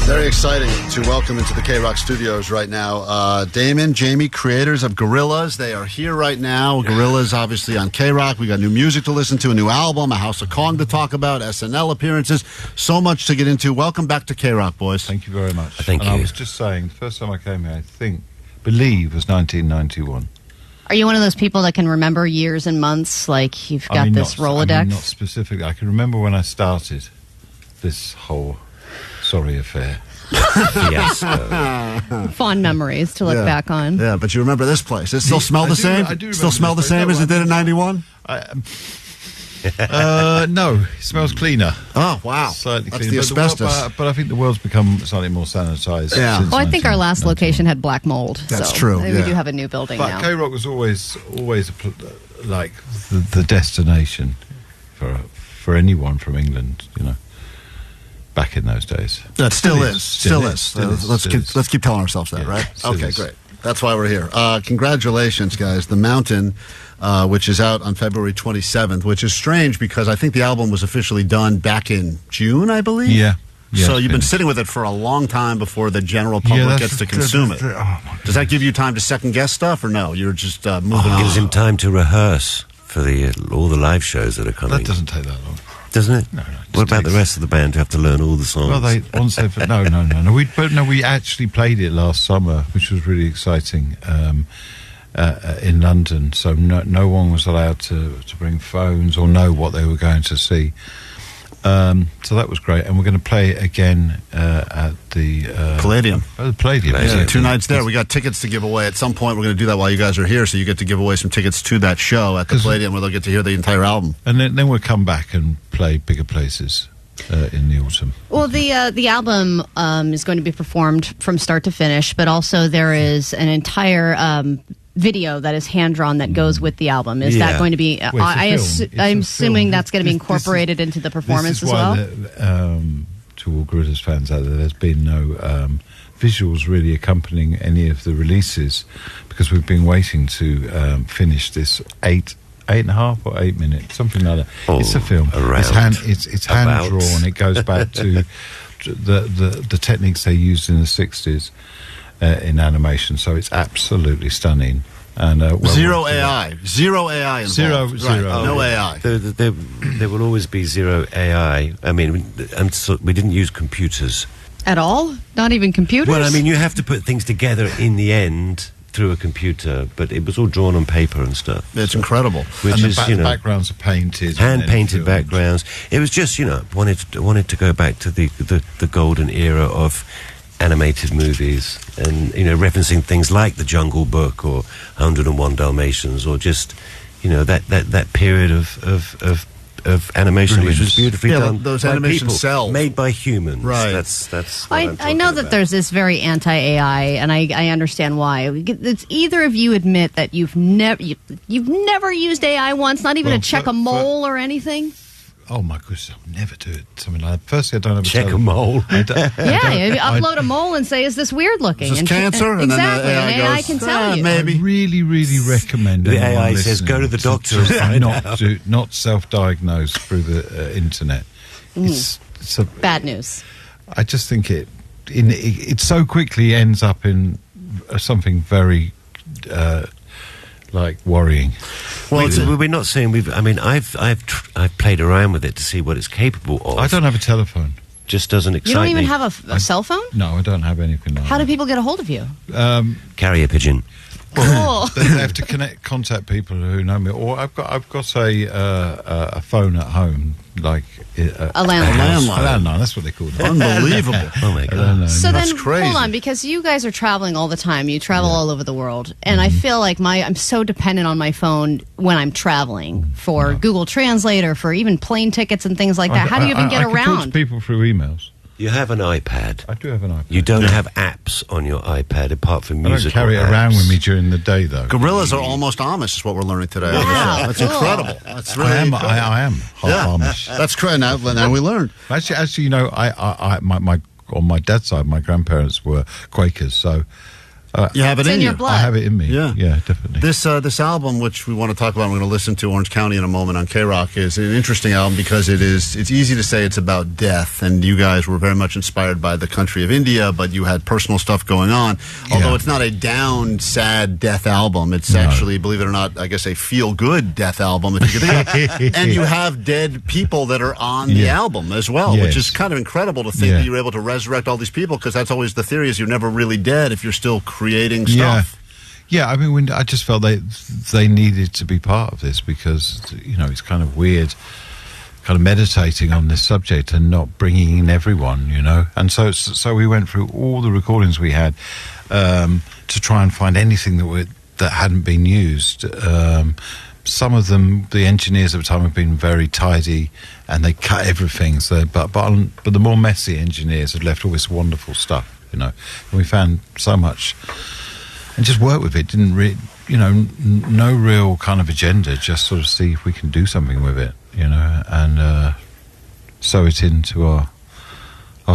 Very exciting to welcome into the KROQ Studios right now Damon, Jamie, creators of Gorillaz. They are here right now. Gorillaz, obviously, on KROQ. We got new music to listen to, a new album, a House of Kong to talk about, SNL appearances. So much to get into. Welcome back to KROQ, boys. Thank you very much. Thank you. I was just saying, the first time I came here, believe was 1991. Are you one of those people that can remember years and months? Like you've got this Rolodex? Not specifically. I can remember when I started this whole sorry affair. Fiasco. Fond memories to look back on. Yeah, but you remember this place. Does it still smell the same? I do still smell the same as it did in 91? No, it smells cleaner. Oh, wow. Slightly That's cleaner. the asbestos. But I think the world's become slightly more sanitized. Yeah. Since Well, I think our last location had black mold. That's so true, We yeah. do have a new building But now. KROQ was always like the destination for anyone from England, you know. Back in those days. That still is. Let's keep telling ourselves that, right? Okay, great. That's why we're here. Congratulations, guys. The Mountain, which is out on February 27th, which is strange because I think the album was officially done back in June, I believe. Yeah. So you've been sitting with it for a long time before the general public gets to consume it. Does that give you time to second guess stuff, or no? You're just moving on. Gives him time to rehearse for all the live shows that are coming. That doesn't take that long. Doesn't it? No. What about the rest of the band who have to learn all the songs? Well, no. We actually played it last summer, which was really exciting in London. So no one was allowed to bring phones or know what they were going to see. So that was great, and we're going to play it again at the Palladium. Oh, the Palladium. Yeah, 2 nights there. We got tickets to give away. At some point, we're going to do that while you guys are here, so you get to give away some tickets to that show at the Palladium, where they'll get to hear the entire album. And then we'll come back and play bigger places in the autumn. Well, the album is going to be performed from start to finish, but also there is an entire video that is hand-drawn that goes with the album. Is that going to be... I'm assuming that's going to be incorporated into the performance as well? To all Gorillaz fans out there, there's been no visuals really accompanying any of the releases because we've been waiting to finish this 8.5 or 8 minutes, something like that. It's a film. It's hand drawn. It goes back to the techniques they used in the 60s in animation. So it's absolutely stunning. And zero AI involved. Zero. No AI. There will always be zero AI. I mean, we didn't use computers at all. Not even computers. Well, I mean, you have to put things together in the end through a computer, but it was all drawn on paper and stuff. It's incredible. Which and is, the backgrounds are painted, hand-painted backgrounds. It was just, wanted to go back to the golden era of animated movies, and referencing things like The Jungle Book or 101 Dalmatians, or just that period of animation, which was beautifully done. Those by animation people, cells made by humans. Right. That's. What I know that there's this very anti-AI, and I understand why. It's either of you admit that you've never used AI once, not even to check a mole or anything. Oh my goodness, I would never do it. Something like that. Firstly, I don't have a check a mole. You upload a mole and say, "Is this weird looking?" Is this cancer? And exactly, then and AI can tell you. Maybe. I really recommend the AI says, "Go to the doctor and not self-diagnose through the internet." It's bad news. I just think it so quickly ends up in something very worrying. Well, we're not saying I've played around with it to see what it's capable of. I don't have a telephone. Just doesn't excite me. You don't even have a cell phone? No, I don't have anything like that. How do people get a hold of you? Carrier pigeon. Cool. They have to contact people who know me, or I've got a phone at home, like a landline. A landline. That's what they call it. Unbelievable. Oh my god. So that's then, crazy. hold on, because you guys are traveling all the time. You travel all over the world, and I feel like I'm so dependent on my phone when I'm traveling for Google Translate or for even plane tickets and things like that. How do you even get I can around? talk to people through emails. You have an iPad. I do have an iPad. You don't have apps on your iPad apart from music. I don't carry it around with me during the day, though. Gorillaz are almost Amish, is what we're learning today. Wow, That's cool. incredible. That's really I am incredible. half Amish. That's correct. Now we learned. Actually, on my dad's side, my grandparents were Quakers, so You have it in you. your blood. I have it in me. Yeah, definitely. This album, which we want to talk about, we're going to listen to Orange County in a moment on KROQ, is an interesting album because it's easy to say it's about death, and you guys were very much inspired by the country of India, but you had personal stuff going on. Although it's not a down, sad death album. It's actually, believe it or not, I guess a feel-good death album, if you can think of it. And you have dead people that are on the album as well, which is kind of incredible to think that you're able to resurrect all these people, because that's always the theory, is you're never really dead if you're still creating stuff. Yeah, I mean, I just felt they needed to be part of this because, it's kind of weird kind of meditating on this subject and not bringing in everyone, And so we went through all the recordings we had to try and find anything that hadn't been used. Some of them, the engineers at the time, have been very tidy and they cut everything. So, but the more messy engineers had left all this wonderful stuff. And we found so much, and just worked with it. Didn't no real kind of agenda. Just sort of see if we can do something with it, and sew it into our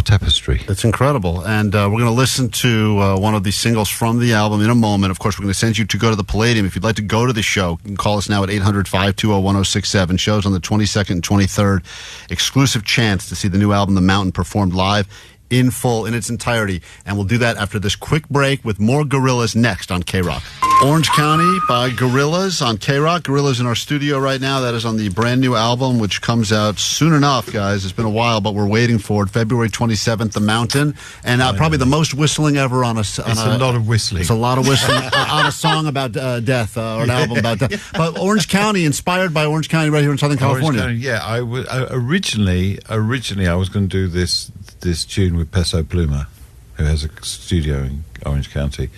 tapestry. It's incredible. And we're going to listen to one of the singles from the album in a moment. Of course, we're going to send you to go to the Palladium. If you'd like to go to the show, you can call us now at 800-520-1067. Shows on the 22nd and 23rd. Exclusive chance to see the new album, The Mountain, performed live in full, in its entirety. And we'll do that after this quick break with more Gorillaz next on KROQ. Orange County by Gorillaz on KROQ. Gorillaz in our studio right now. That is on the brand new album, which comes out soon enough, guys. It's been a while, but we're waiting for it. February 27th, The Mountain. And probably the most whistling ever on a... It's a lot of whistling. It's a lot of whistling on a song about death, or an album about death. But Orange County, inspired by Orange County right here in Southern California. County, yeah, originally I was going to do this tune with Peso Pluma, who has a studio in Orange County.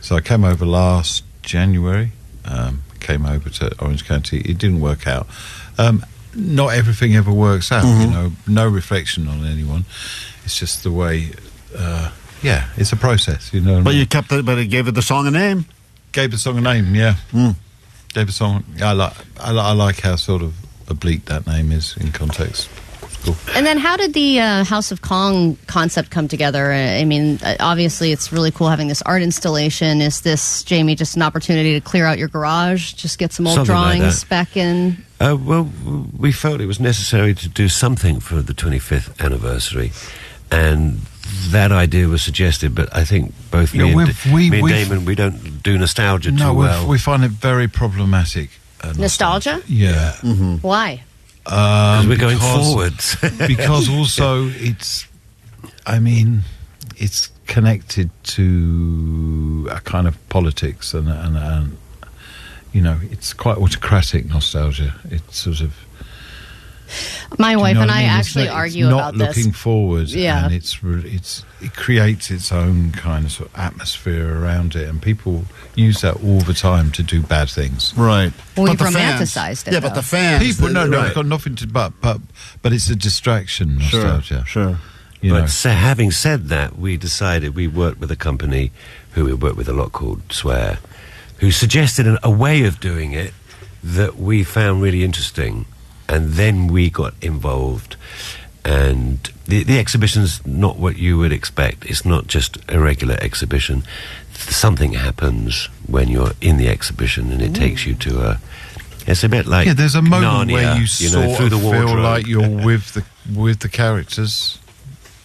So I came over last January, came over to Orange County. It didn't work out. Not everything ever works out, no reflection on anyone. It's just the way, it's a process, But you kept it, but it gave it the song a name. Gave the song a name, yeah. Gave the song, I like how sort of oblique that name is in context. Cool. And then how did the House of Kong concept come together? I mean, obviously it's really cool having this art installation. Is this, Jamie, just an opportunity to clear out your garage, just get some old drawings back in? Well, we felt it was necessary to do something for the 25th anniversary, and that idea was suggested, but I think both me and Damon, we don't do nostalgia too well. We find it very problematic. Nostalgia? Yeah. Why? Because we're going forwards. Because also it's connected to a kind of politics and it's quite autocratic nostalgia. It's sort of... My wife and I actually argue about this. Not looking forward, and it creates its own kind of sort of atmosphere around it, and people use that all the time to do bad things. Right. Well, you've romanticized it. Yeah, but the fans, people, it's got nothing to but it's a distraction. Nostalgia. Sure. So having said that, we decided we worked with a company who we worked with a lot called Swear, who suggested a way of doing it that we found really interesting. And then we got involved, and the exhibition's not what you would expect. It's not just a regular exhibition. Something happens when you're in the exhibition, and it takes you to it's a bit like there's a moment Narnia, where you sort through of the wardrobe. feel like you're with the characters.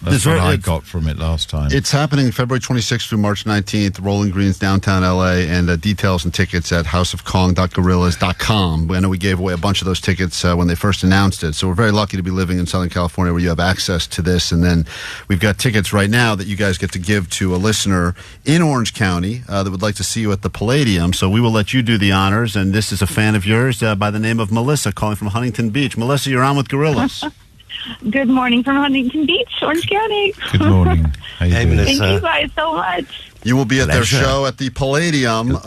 That's what I got from it last time. It's happening February 26th through March 19th, Rolling Greens, downtown LA, and details and tickets at houseofkong.gorillaz.com. I know we gave away a bunch of those tickets when they first announced it, so we're very lucky to be living in Southern California where you have access to this. And then we've got tickets right now that you guys get to give to a listener in Orange County that would like to see you at the Palladium, so we will let you do the honors. And this is a fan of yours by the name of Melissa, calling from Huntington Beach. Melissa, you're on with Gorillaz. Good morning from Huntington Beach, Orange County. Good morning. How you doing? Thank you guys so much. You will be at their show at the Palladium,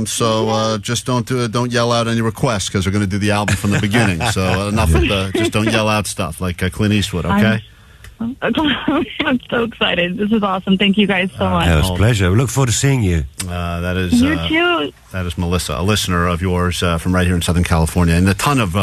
so just don't yell out any requests, because we're going to do the album from the beginning. So enough of just don't yell out stuff like Clint Eastwood, okay? I'm so excited. This is awesome. Thank you guys so much. It was a pleasure. We look forward to seeing you. That is You too. That is Melissa, a listener of yours from right here in Southern California. And a ton of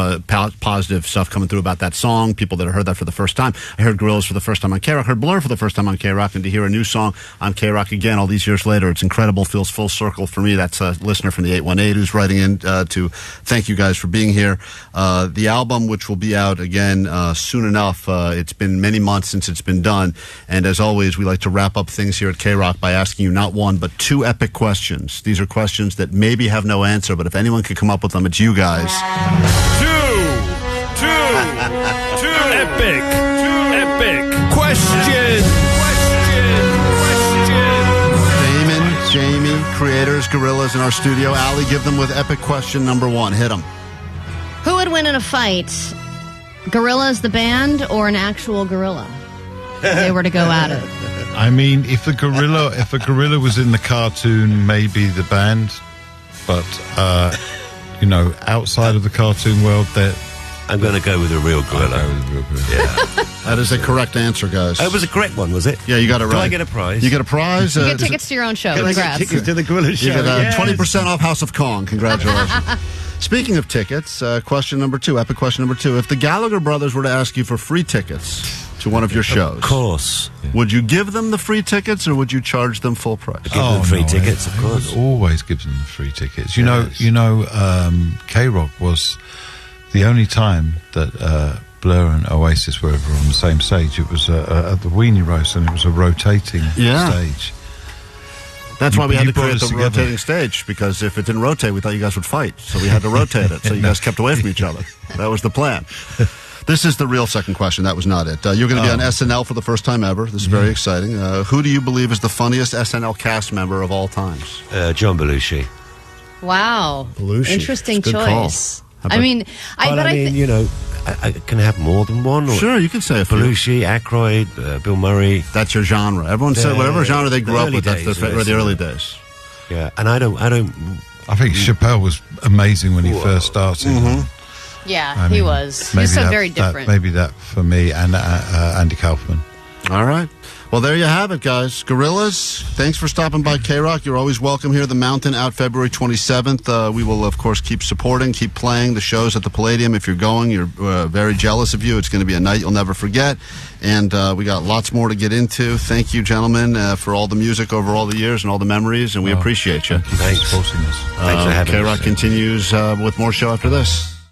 positive stuff coming through about that song, people that have heard that for the first time. I heard Gorillaz for the first time on KROQ, heard Blur for the first time on KROQ, and to hear a new song on KROQ again all these years later, it's incredible, feels full circle for me. That's a listener from the 818 who's writing in to thank you guys for being here. The album, which will be out again soon enough, it's been many months since it's been done. And as always, we like to wrap up things here at KROQ by asking you not one, but two epic questions. These are questions that maybe have no answer, but if anyone could come up with them, it's you guys. Two epic questions. Damon, Jamie, creators, Gorillaz in our studio. Allie, give them with epic question number one. Hit them. Who would win in a fight? Gorillaz, the band, or an actual gorilla? If they were to go at it. I mean, if a gorilla was in the cartoon, maybe the band, but outside of the cartoon world, I'm going to go with a real gorilla. Yeah, that is a correct answer, guys. Oh, it was a correct one, was it? Yeah, you got it right. Do I get a prize? You get a prize. You get tickets to your own show. Congrats. Tickets to the gorilla show. You get 20% off House of Kong. Congratulations. Speaking of tickets, question number two, epic question number two. If the Gallagher brothers were to ask you for free tickets to one of your shows, of course, would you give them the free tickets or would you charge them full price? Give them free tickets, of course. I would always give them the free tickets. You know, KROQ was the only time that Blur and Oasis were ever on the same stage. It was at the Weenie Roast, and it was a rotating stage. That's why we had to create the rotating stage, because if it didn't rotate, we thought you guys would fight. So we had to rotate it, so you guys kept away from each other. That was the plan. This is the real second question. That was not it. You're going to be on SNL for the first time ever. This is very exciting. Who do you believe is the funniest SNL cast member of all times? John Belushi. Wow. Belushi. Interesting choice. I mean, I can have more than one. Or sure, you can say a few. Belushi, Aykroyd, Bill Murray. That's your genre. Everyone said whatever genre they grew up with. That's the early days. Yeah, and I don't. I think Chappelle was amazing when he first started. Yeah, he was. He was so very different. Maybe that for me and Andy Kaufman. All right. Well, there you have it, guys. Gorillaz, thanks for stopping by KROQ. You're always welcome here. The Mountain out February 27th. We will, of course, keep supporting, keep playing the shows at the Palladium. If you're going, you're very jealous of you. It's going to be a night you'll never forget. And we got lots more to get into. Thank you, gentlemen, for all the music over all the years and all the memories, and we appreciate you. Thanks for hosting us. Thanks for having us. KROQ continues with more show after this.